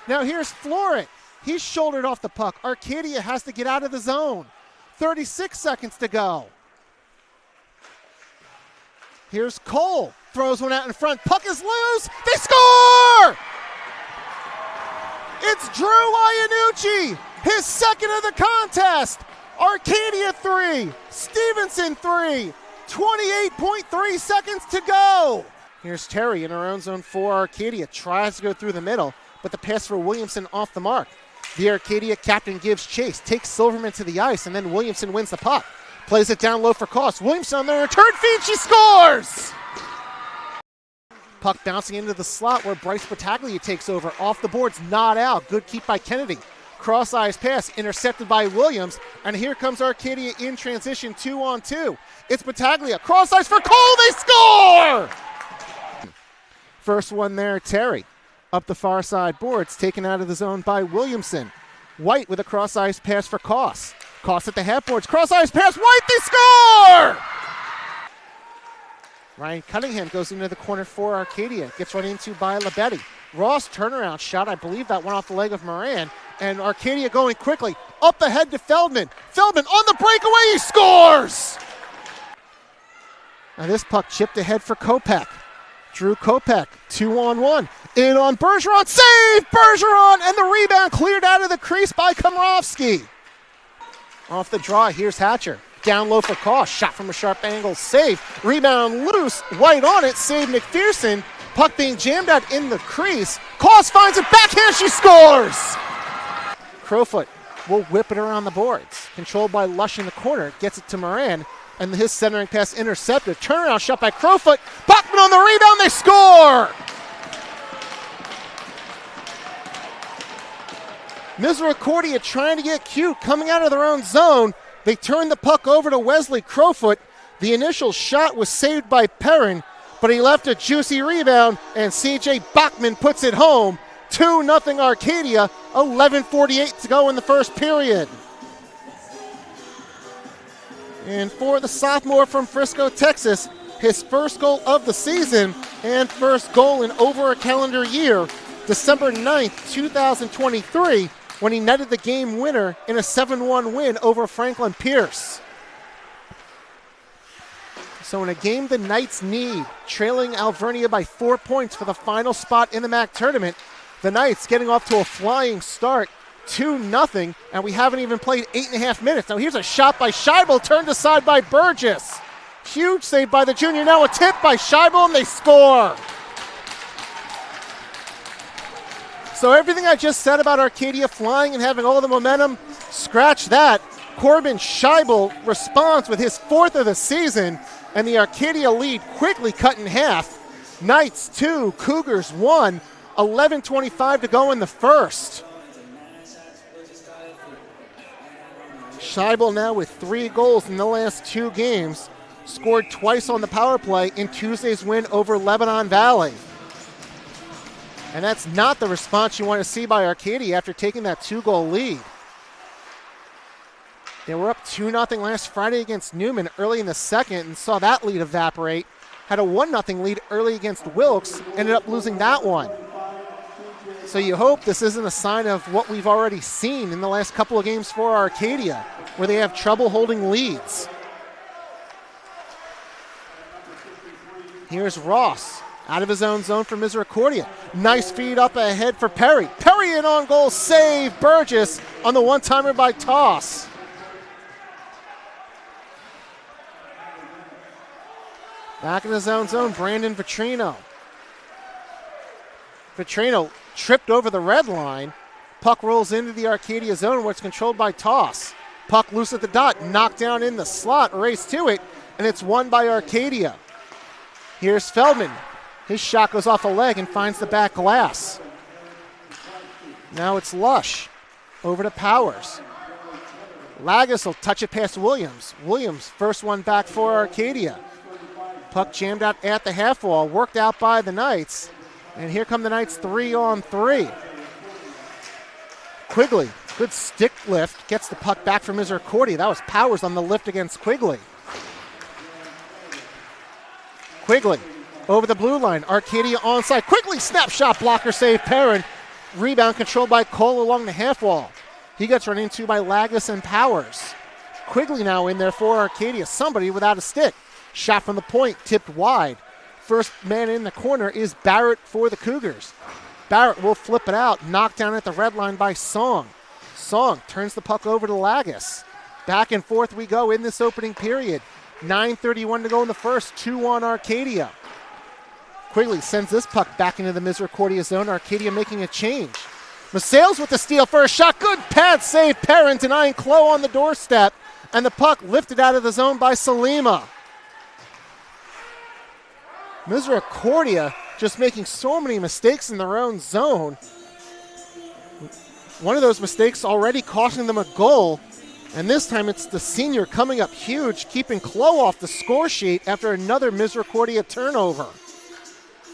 Now here's Florent. He's shouldered off the puck. Arcadia has to get out of the zone. 36 seconds to go. Here's Cole. Throws one out in front. Puck is loose. They score! It's Drew Iannucci. His second of the contest. Arcadia 3. Stevenson 3. 28.3 seconds to go. Here's Terry in her own zone for Arcadia. Tries to go through the middle, but the pass for Williamson off the mark. The Arcadia captain gives chase, takes Silverman to the ice, and then Williamson wins the puck. Plays it down low for Koss. Williamson on the return feed, she scores! Puck bouncing into the slot where Bryce Battaglia takes over. Off the boards, not out. Good keep by Kennedy. Cross-ice pass, intercepted by Williams. And here comes Arcadia in transition, 2-on-2. It's Battaglia. Cross-ice for Cole, they score! First one there, Terry. Up the far side boards, taken out of the zone by Williamson. White with a cross-ice pass for Koss. Koss at the half boards, cross-ice pass, White, they score! Ryan Cunningham goes into the corner for Arcadia. Gets run into by Labetti. Ross turnaround shot, I believe that went off the leg of Moran. And Arcadia going quickly, up ahead to Feldman. Feldman on the breakaway, he scores! Now this puck chipped ahead for Kopech. Drew Kopech, 2-on-1. In on Bergeron, save Bergeron! And the rebound cleared out of the crease by Gornowski. Off the draw, here's Hatcher. Down low for Koss, shot from a sharp angle, save. Rebound loose, White on it, save McPherson. Puck being jammed out in the crease. Koss finds it, backhand, she scores! Crowfoot will whip it around the boards. Controlled by Lush in the corner, gets it to Moran. And his centering pass intercepted. Turnaround shot by Crowfoot. Bachman on the rebound, they score! Misericordia trying to get cute, coming out of their own zone. They turn the puck over to Wesley Crowfoot. The initial shot was saved by Perrin, but he left a juicy rebound, and C.J. Bachman puts it home. 2-0 Arcadia, 11:48 to go in the first period. And for the sophomore from Frisco, Texas, his first goal of the season and first goal in over a calendar year, December 9th, 2023, when he netted the game winner in a 7-1 win over Franklin Pierce. So in a game the Knights need, trailing Alvernia by 4 points for the final spot in the MAC tournament, the Knights getting off to a flying start, 2-0, and we haven't even played 8.5 minutes. Now here's a shot by Scheibel, turned aside by Burgess. Huge save by the junior, now a tip by Scheibel, and they score. So everything I just said about Arcadia flying and having all the momentum, scratch that. Corbin Scheibel responds with his fourth of the season, and the Arcadia lead quickly cut in half. Knights 2, Cougars 1, 11:25 to go in the first. Scheibel now with 3 goals in the last 2 games, scored twice on the power play in Tuesday's win over Lebanon Valley. And that's not the response you want to see by Arcadia after taking that 2-goal lead. They were up 2-0 last Friday against Newman early in the second and saw that lead evaporate. Had a 1-0 lead early against Wilkes, ended up losing that one. So you hope this isn't a sign of what we've already seen in the last couple of games for Arcadia, where they have trouble holding leads. Here's Ross, out of his own zone for Misericordia. Nice feed up ahead for Perry. Perry in on goal, save Burgess on the one-timer by Toss. Back in his own zone, Brandon Vitrino. Vitrino tripped over the red line. Puck rolls into the Arcadia zone where it's controlled by Toss. Puck loose at the dot, knocked down in the slot, race to it, and it's won by Arcadia. Here's Feldman. His shot goes off a leg and finds the back glass. Now it's Lush. Over to Powers. Lagus will touch it past Williams. Williams, first one back for Arcadia. Puck jammed out at the half wall, worked out by the Knights. And here come the Knights 3-on-3. Quigley, good stick lift, gets the puck back from Misericordia. That was Powers on the lift against Quigley. Quigley over the blue line. Arcadia onside. Quickly snapshot blocker save Perrin. Rebound controlled by Cole along the half wall. He gets run into by Lagos and Powers. Quigley now in there for Arcadia. Somebody without a stick. Shot from the point, tipped wide. First man in the corner is Barrett for the Cougars. Barrett will flip it out. Knocked down at the red line by Song. Song turns the puck over to Lagos. Back and forth we go in this opening period. 9:31 to go in the first. 2-1 Arcadia. Quigley sends this puck back into the Misericordia zone. Arcadia making a change. Masales with the steal for a shot. Good pad save. Perrin denying Clo on the doorstep. And the puck lifted out of the zone by Salima. Misericordia just making so many mistakes in their own zone. One of those mistakes already costing them a goal. And this time it's the senior coming up huge, keeping Clo off the score sheet after another Misericordia turnover.